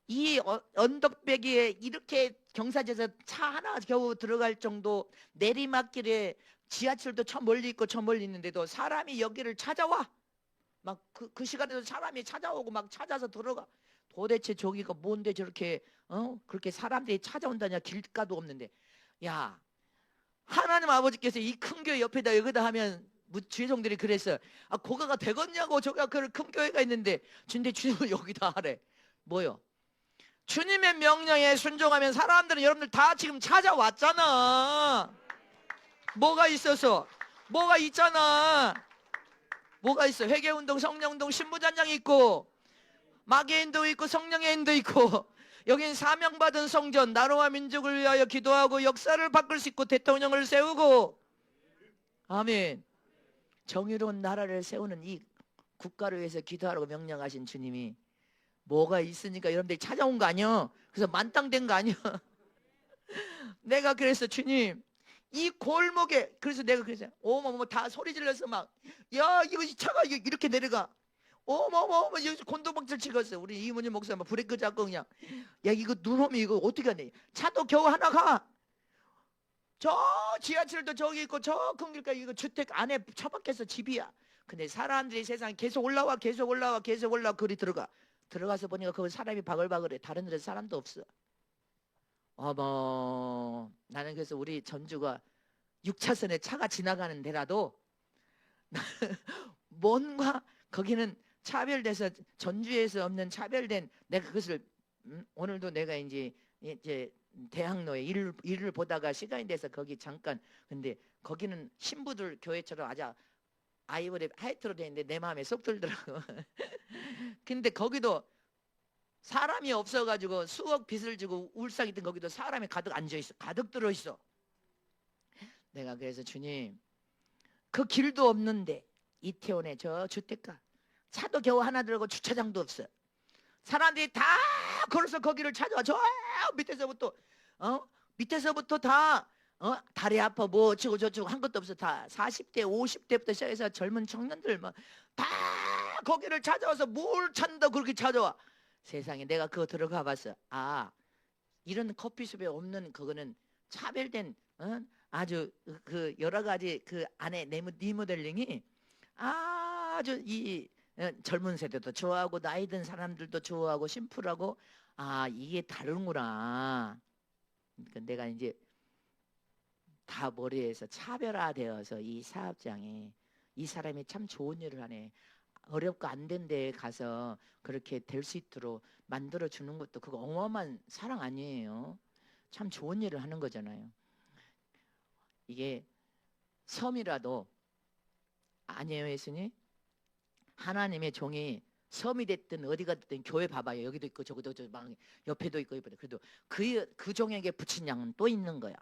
이 언덕배기에 이렇게 경사지에서 차 하나 겨우 들어갈 정도 내리막길에 지하철도 저 멀리 있고 저 멀리 있는데도 사람이 여기를 찾아와. 막 그 시간에도 사람이 찾아오고 막 찾아서 들어가. 도대체 저기가 뭔데 저렇게 그렇게 사람들이 찾아온다냐. 길가도 없는데. 야, 하나님 아버지께서 이 큰 교회 옆에다 여기다 하면 주의종들이 그랬어. 고가가 되겠냐고. 저가 그 큰 교회가 있는데 근데 주님은 여기다 하래. 뭐요? 주님의 명령에 순종하면 사람들은 여러분들 다 지금 찾아왔잖아. 뭐가 있어서? 뭐가 있잖아. 뭐가 있어? 회개운동, 성령운동, 신부전장이 있고 마귀인도 있고 성령의 인도 있고 여긴 사명받은 성전, 나라와 민족을 위하여 기도하고 역사를 바꿀 수 있고 대통령을 세우고 아멘. 정의로운 나라를 세우는 이 국가를 위해서 기도하라고 명령하신 주님이 뭐가 있으니까 여러분들이 찾아온 거 아니야. 그래서 만땅된 거 아니야. 내가 그랬어. 주님 이 골목에. 그래서 내가 그랬어요. 어머머 다 소리 질러서 막 야 이거 차가 이렇게 내려가. 어머머 여기서 곤두박질 치겠어. 우리 이문희 목사 막 브레이크 잡고 그냥 야 이거 눈오면 이거 어떻게 하냐. 차도 겨우 하나 가. 저 지하철도 저기 있고 저 큰 길까지 이거 주택 안에 처박혀서 집이야. 근데 사람들이 세상에 계속 올라와 계속 올라와 계속 올라와. 그리 들어가서 보니까 거기 사람이 바글바글해. 다른 데는 사람도 없어. 어머 나는 그래서 우리 전주가 6차선에 차가 지나가는 데라도 뭔가 거기는 차별돼서 전주에서 없는 차별된 내가 그것을 오늘도 내가 이제 대학로에 일을 보다가 시간이 돼서 거기 잠깐. 근데 거기는 신부들 교회처럼 아주 아이보리 하이트로 돼 있는데 내 마음에 쏙 들더라고. 근데 거기도 사람이 없어가지고 수억 빚을 지고 울상이든 거기도 사람이 가득 앉아있어. 가득 들어있어. 내가 그래서 주님 그 길도 없는데 이태원에 저 주택가 차도 겨우 하나 들고 주차장도 없어. 사람들이 다 걸어서 거기를 찾아와. 저 밑에서부터 다 다리 아파 뭐 어쩌고 저쩌고 한 것도 없어. 다 40대 50대부터 시작해서 젊은 청년들 막 다 거기를 찾아와서 뭘 찾는다고 그렇게 찾아와. 세상에 내가 그거 들어가 봤어. 이런 커피숍에 없는 그거는 차별된 아주 그 여러 가지 그 안에 리모델링이 아주 이 젊은 세대도 좋아하고 나이 든 사람들도 좋아하고 심플하고 이게 다른구나. 그러니까 내가 이제 다 머리에서 차별화되어서 이 사업장에 이 사람이 참 좋은 일을 하네. 어렵고 안 된 데에 가서 그렇게 될 수 있도록 만들어 주는 것도 그거 어마어마한 사랑 아니에요. 참 좋은 일을 하는 거잖아요. 이게 섬이라도 아니에요, 예수님? 하나님의 종이 섬이 됐든 어디가 됐든 교회 봐봐요. 여기도 있고 저기도 막 옆에도 있고 그래도 그 종에게 붙인 양은 또 있는 거야.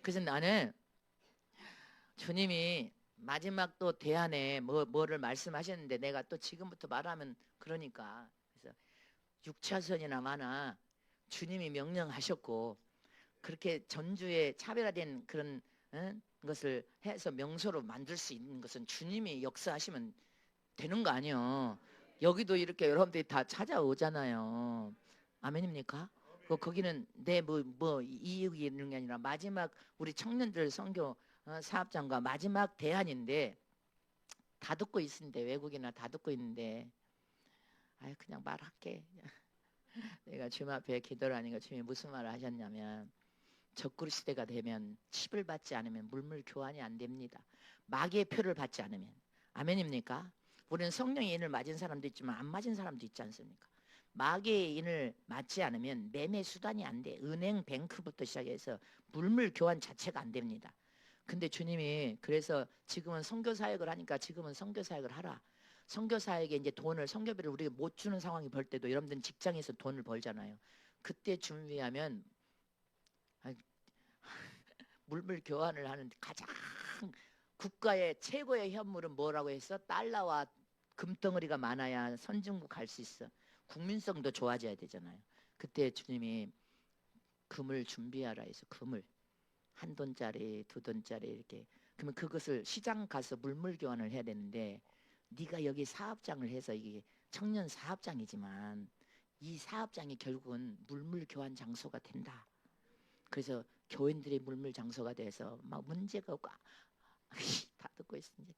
그래서 나는 주님이 마지막 또 대안에 뭐를 말씀하셨는데 내가 또 지금부터 말하면 그러니까 그래서 6차선이나 많아. 주님이 명령하셨고 그렇게 전주에 차별화된 그런 것을 해서 명소로 만들 수 있는 것은 주님이 역사하시면 되는 거 아니에요. 여기도 이렇게 여러분들이 다 찾아오잖아요. 아멘입니까? 거기는 내 이익이 있는 게 아니라 마지막 우리 청년들 선교 사업장과 마지막 대안인데 다 듣고 있는데 외국이나 다 듣고 있는데 그냥 말할게. 내가 주님 앞에 기도를 하니까 주님이 무슨 말을 하셨냐면 적그리 시대가 되면 칩을 받지 않으면 물물 교환이 안 됩니다. 마귀의 표를 받지 않으면. 아멘입니까? 우리는 성령의 인을 맞은 사람도 있지만 안 맞은 사람도 있지 않습니까? 마귀의 인을 맞지 않으면 매매 수단이 안 돼. 은행, 뱅크부터 시작해서 물물 교환 자체가 안 됩니다. 근데 주님이 그래서 지금은 선교사역을 하니까 지금은 선교사역을 하라. 선교사역에 이제 돈을 선교비를 우리가 못 주는 상황이 벌 때도 여러분들은 직장에서 돈을 벌잖아요. 그때 준비하면 물물 교환을 하는 가장 국가의 최고의 현물은 뭐라고 했어? 달러와 금덩어리가 많아야 선진국 갈 수 있어. 국민성도 좋아져야 되잖아요. 그때 주님이 금을 준비하라 해서 금을 한 돈짜리, 두 돈짜리 이렇게. 그러면 그것을 시장 가서 물물 교환을 해야 되는데 네가 여기 사업장을 해서 이게 청년 사업장이지만 이 사업장이 결국은 물물 교환 장소가 된다. 그래서 교인들이 물물 장소가 돼서 막 문제가 없고 다 듣고 있습니다.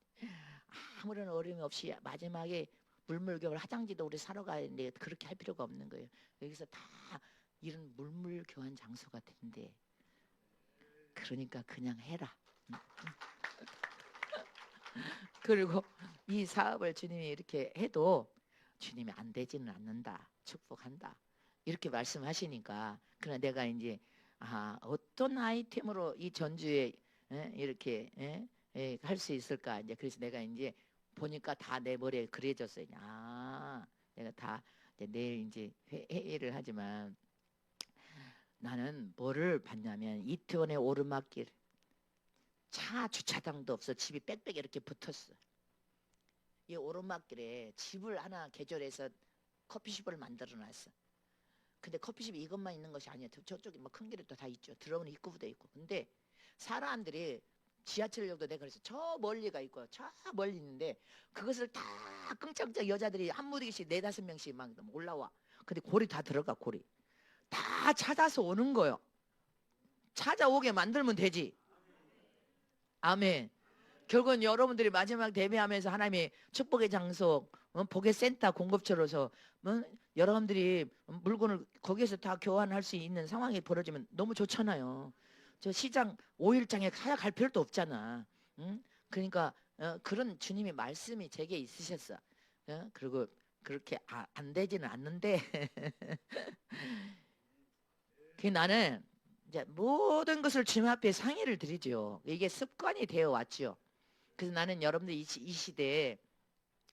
아무런 어려움이 없이 마지막에 물물 교환 화장지도 우리 사러 가는데 그렇게 할 필요가 없는 거예요. 여기서 다 이런 물물 교환 장소가 된대. 그러니까 그냥 해라. 그리고 이 사업을 주님이 이렇게 해도 주님이 안 되지는 않는다. 축복한다. 이렇게 말씀하시니까 그러나 내가 이제 어떤 아이템으로 이 전주에 이렇게 할 수 있을까? 이제 그래서 내가 이제 보니까 다 내 머리에 그려졌어요. 내가 다 이제 내일 이제 회의를 하지만 나는 뭐를 봤냐면 이태원의 오르막길 차 주차장도 없어. 집이 빽빽 이렇게 붙었어. 이 오르막길에 집을 하나 개조해서 커피숍을 만들어 놨어. 근데 커피숍이 이것만 있는 것이 아니야. 저쪽에 뭐 큰 길에도 다 있죠. 들어오는 입구부터 있고. 근데 사람들이 지하철역도 내가 그래서 저 멀리가 있고 저 멀리 있는데 그것을 다 끙짝짝 여자들이 한 무리씩 4-5명씩 막 올라와. 근데 골이 다 들어가. 골이 다 찾아서 오는 거요. 찾아오게 만들면 되지. 아멘. 결국은 여러분들이 마지막 대회하면서 하나님의 축복의 장소, 복의 센터 공급처로서 여러분들이 물건을 거기에서 다 교환할 수 있는 상황이 벌어지면 너무 좋잖아요. 저 시장 5일장에 갈 필요도 없잖아. 응? 그러니까 그런 주님의 말씀이 제게 있으셨어. 그리고 그렇게 안 되지는 않는데 나는 이제 모든 것을 주님 앞에 상의를 드리죠. 이게 습관이 되어 왔죠. 그래서 나는 여러분들 이 시대에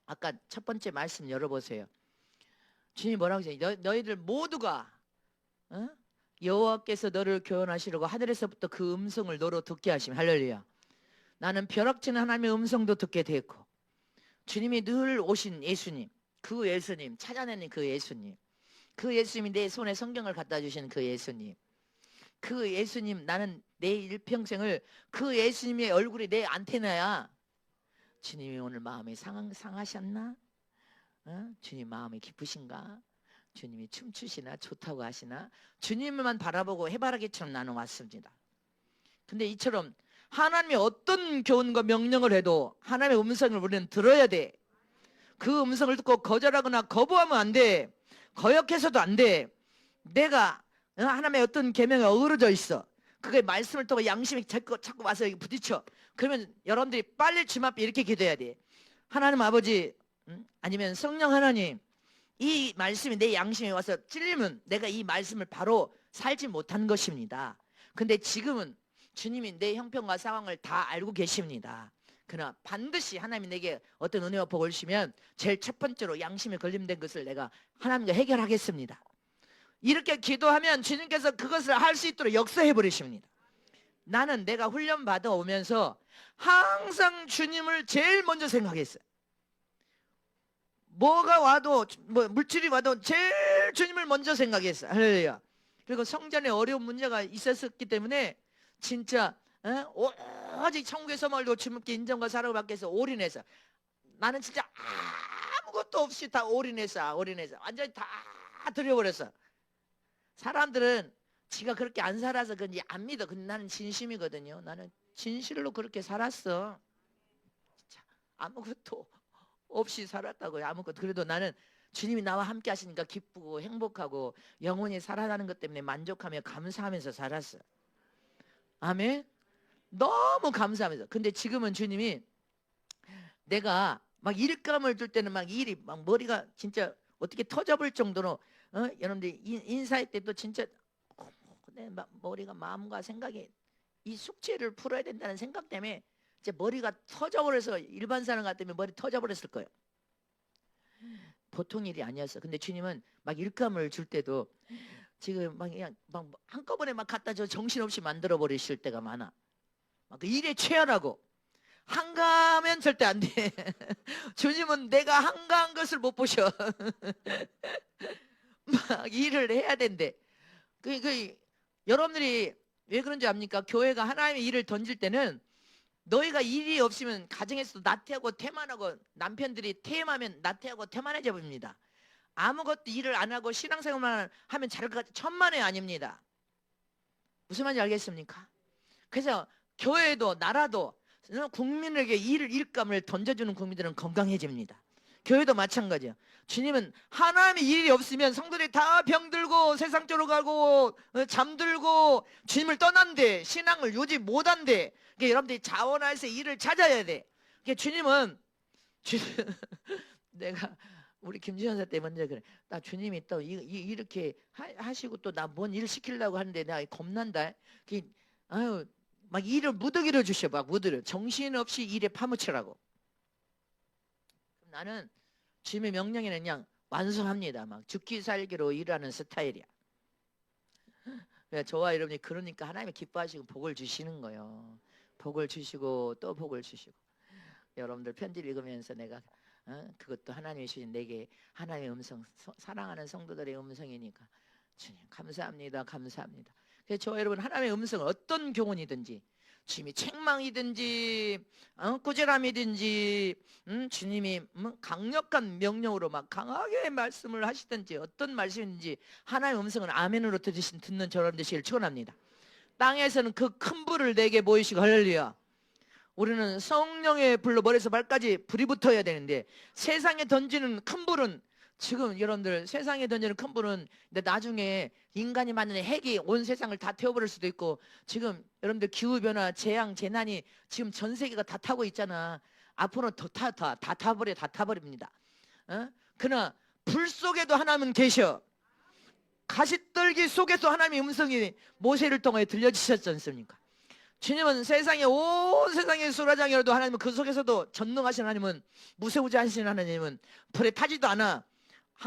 아까 첫 번째 말씀 열어보세요. 주님이 뭐라고 하세요? 너희들 모두가 여호와께서 너를 교훈하시려고 하늘에서부터 그 음성을 너로 듣게 하시면 할렐루야. 나는 벼락치는 하나님의 음성도 듣게 됐고 주님이 늘 오신 예수님, 그 예수님 찾아내는 그 예수님, 그 예수님이 내 손에 성경을 갖다 주신 그 예수님, 그 예수님, 나는 내 일평생을 그 예수님의 얼굴이 내 안테나야. 주님이 오늘 마음이 상하셨나? 주님 마음이 기쁘신가? 주님이 춤추시나 좋다고 하시나? 주님만 바라보고 해바라기처럼 나는 왔습니다. 근데 이처럼 하나님이 어떤 교훈과 명령을 해도 하나님의 음성을 우리는 들어야 돼. 그 음성을 듣고 거절하거나 거부하면 안 돼. 거역해서도 안 돼. 내가 하나님의 어떤 계명에 어우러져 있어. 그게 말씀을 통해 양심이 자꾸 와서 부딪혀. 그러면 여러분들이 빨리 주님 앞에 이렇게 기도해야 돼. 하나님 아버지, 아니면 성령 하나님, 이 말씀이 내 양심에 와서 찔리면 내가 이 말씀을 바로 살지 못한 것입니다. 근데 지금은 주님이 내 형편과 상황을 다 알고 계십니다. 그러나 반드시 하나님이 내게 어떤 은혜와 복을 주시면 제일 첫 번째로 양심에 걸림된 것을 내가 하나님과 해결하겠습니다. 이렇게 기도하면 주님께서 그것을 할 수 있도록 역사해 버리십니다. 나는 내가 훈련 받아 오면서 항상 주님을 제일 먼저 생각했어요. 뭐가 와도 물질이 와도 제일 주님을 먼저 생각했어요. 할렐루야. 그리고 성전에 어려운 문제가 있었기 때문에 진짜 오직 천국에서 말고 주님께 인정과 사랑을 받기 위해서 올인해서 나는 진짜 아무것도 없이 다 올인해서 완전히 다 드려버렸어. 사람들은 지가 그렇게 안 살아서 그런지 안 믿어. 근데 나는 진심이거든요. 나는 진실로 그렇게 살았어. 진짜 아무것도 없이 살았다고요. 아무것도. 그래도 나는 주님이 나와 함께 하시니까 기쁘고 행복하고 영원히 살아나는 것 때문에 만족하며 감사하면서 살았어. 아멘. 너무 감사하면서. 근데 지금은 주님이 내가 막 일감을 줄 때는 막 일이 막 머리가 진짜 어떻게 터져볼 정도로 여러분들 인사할 때도 진짜 내 머리가 마음과 생각이 이 숙제를 풀어야 된다는 생각 때문에 이제 머리가 터져버려서 일반 사람 같으면 머리 터져버렸을 거예요. 보통 일이 아니었어. 근데 주님은 막 일감을 줄 때도 지금 막 그냥 막 한꺼번에 막 갖다 줘 정신없이 만들어 버리실 때가 많아. 막 그 일에 최하라고. 한가하면 절대 안 돼. 주님은 내가 한가한 것을 못 보셔. 막 일을 해야 된대. 여러분들이 왜 그런지 압니까? 교회가 하나님의 일을 던질 때는 너희가 일이 없으면 가정에서도 나태하고 태만하고, 남편들이 태임하면 나태하고 태만해져 버립니다. 아무것도 일을 안 하고 신앙생활만 하면 잘할 것 같아. 천만에 아닙니다. 무슨 말인지 알겠습니까? 그래서 교회도 나라도 국민에게 일감을 던져주는 국민들은 건강해집니다. 교회도 마찬가지예요. 주님은 하나님의 일이 없으면 성도들이 다 병들고 세상 쪽으로 가고 잠들고 주님을 떠난대. 신앙을 유지 못한대. 그러니까 여러분들이 자원해서 일을 찾아야 돼. 그러니까 주님은 내가 우리 김지현 사 때 먼저 그래. 나 주님이 또 이렇게 하시고 또 나 뭔 일 시키려고 하는데 내가 겁난다. 아유, 막 일을 무더기로 주셔. 막 무더기로. 정신없이 일에 파묻히라고. 나는 주님의 명령에는 그냥 완성합니다. 막 죽기 살기로 일하는 스타일이야. 저와 여러분이 그러니까 하나님이 기뻐하시고 복을 주시는 거예요. 복을 주시고 또 복을 주시고. 여러분들 편지를 읽으면서 내가 그것도 하나님이 주신 내게 하나님의 음성, 사랑하는 성도들의 음성이니까 주님 감사합니다. 감사합니다. 그래서 저와 여러분 하나님의 음성을 어떤 교훈이든지, 주님이 책망이든지 꾸지람이든지 주님이 강력한 명령으로 막 강하게 말씀을 하시든지 어떤 말씀인지 하나님의 음성은 아멘으로 듣는 저런 되시길 축원합니다. 땅에서는 그 큰 불을 내게 보이시고 할렐루야. 우리는 성령의 불로 머리에서 발까지 불이 붙어야 되는데, 세상에 던지는 큰 불은, 지금 여러분들 세상에 던지는 큰 불은 나중에 인간이 만드는 핵이 온 세상을 다 태워버릴 수도 있고, 지금 여러분들 기후변화, 재앙, 재난이 지금 전 세계가 다 타고 있잖아. 앞으로는 다 타버립니다. 그러나 불 속에도 하나님은 계셔. 가시떨기 속에서 하나님의 음성이 모세를 통해 들려주셨지 않습니까? 주님은 세상에 온 세상의 수라장이라도 하나님은 그 속에서도 전능하신 하나님은, 무세우지하신 하나님은 불에 타지도 않아.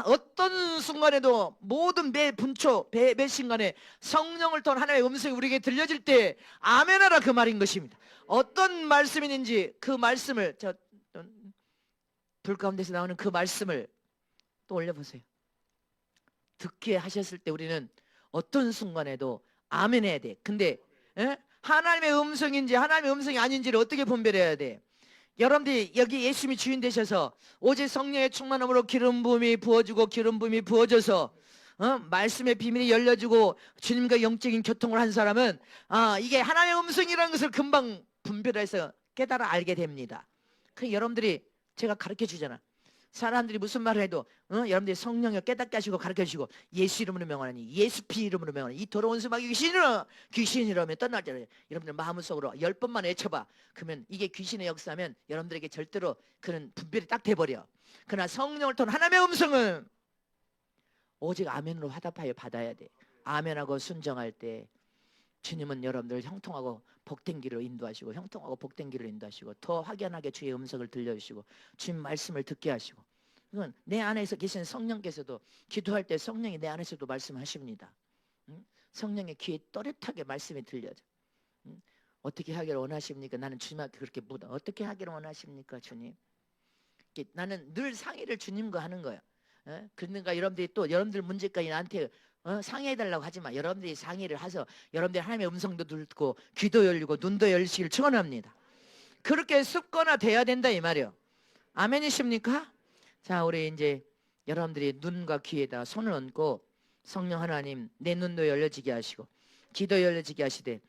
어떤 순간에도 모든 매 분초 매 순간에 성령을 통한 하나님의 음성이 우리에게 들려질 때 아멘하라 그 말인 것입니다. 어떤 말씀이든지 그 말씀을 불 가운데서 나오는 그 말씀을 또 올려보세요. 듣게 하셨을 때 우리는 어떤 순간에도 아멘해야 돼. 근데 하나님의 음성인지 하나님의 음성이 아닌지를 어떻게 분별해야 돼? 여러분들이 여기 예수님이 주인 되셔서 오직 성령의 충만함으로 기름 부음이 부어지고 기름 부음이 부어져서 말씀의 비밀이 열려지고 주님과 영적인 교통을 한 사람은 이게 하나님의 음성이라는 것을 금방 분별해서 깨달아 알게 됩니다. 그 여러분들이 제가 가르쳐 주잖아. 사람들이 무슨 말을 해도 여러분들이 성령을 깨닫게 하시고 가르쳐 주시고, 예수 이름으로 명하니, 예수 피 이름으로 명하니, 이 더러운 수박이 귀신이라면 떠날 때 여러분들 마음속으로 10번만 외쳐봐. 그러면 이게 귀신의 역사면 여러분들에게 절대로 그런 분별이 딱 돼버려. 그러나 성령을 통한 하나님의 음성은 오직 아멘으로 화답하여 받아야 돼. 아멘하고 순정할 때 주님은 여러분들 형통하고 복된 길을 인도하시고, 형통하고 복된 길을 인도하시고, 더 확연하게 주의 음성을 들려주시고 주님 말씀을 듣게 하시고. 이건 내 안에서 계신 성령께서도 기도할 때 성령이 내 안에서도 말씀하십니다. 성령의 귀에 또렷하게 말씀이 들려져. 어떻게 하기를 원하십니까? 나는 주님한테 그렇게 묻어. 어떻게 하기를 원하십니까 주님? 나는 늘 상의를 주님과 하는 거예요. 그러니까 여러분들이 또 여러분들 문제까지 나한테 상의해달라고 하지만 여러분들이 상의를 해서 여러분들이 하나님의 음성도 듣고 귀도 열리고 눈도 열리시길 축원합니다. 그렇게 습관화 돼야 된다 이 말이요. 아멘이십니까? 자, 우리 이제 여러분들이 눈과 귀에다 손을 얹고 성령 하나님 내 눈도 열려지게 하시고 귀도 열려지게 하시되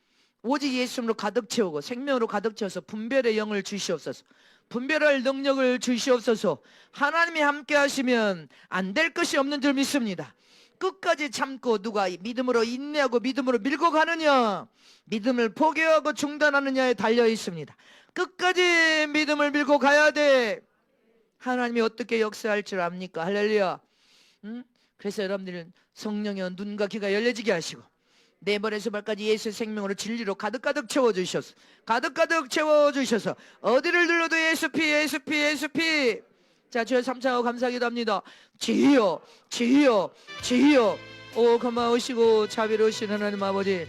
오직 예수님으로 가득 채우고 생명으로 가득 채워서 분별의 영을 주시옵소서. 분별할 능력을 주시옵소서. 하나님이 함께 하시면 안 될 것이 없는 줄 믿습니다. 끝까지 참고 누가 믿음으로 인내하고 믿음으로 밀고 가느냐, 믿음을 포기하고 중단하느냐에 달려 있습니다. 끝까지 믿음을 밀고 가야 돼. 하나님이 어떻게 역사할 줄 압니까? 할렐루야. 그래서 여러분들은 성령의 눈과 귀가 열려지게 하시고 내 머리에서 발까지 예수의 생명으로 진리로 가득가득 채워주셔서 가득가득 채워주셔서 어디를 눌러도 예수피 예수피 예수피. 자, 주여 삼창하고 감사하기도 합니다. 지휘요 지휘요 지휘요. 오 고마우시고 자비로우신 하나님 아버지,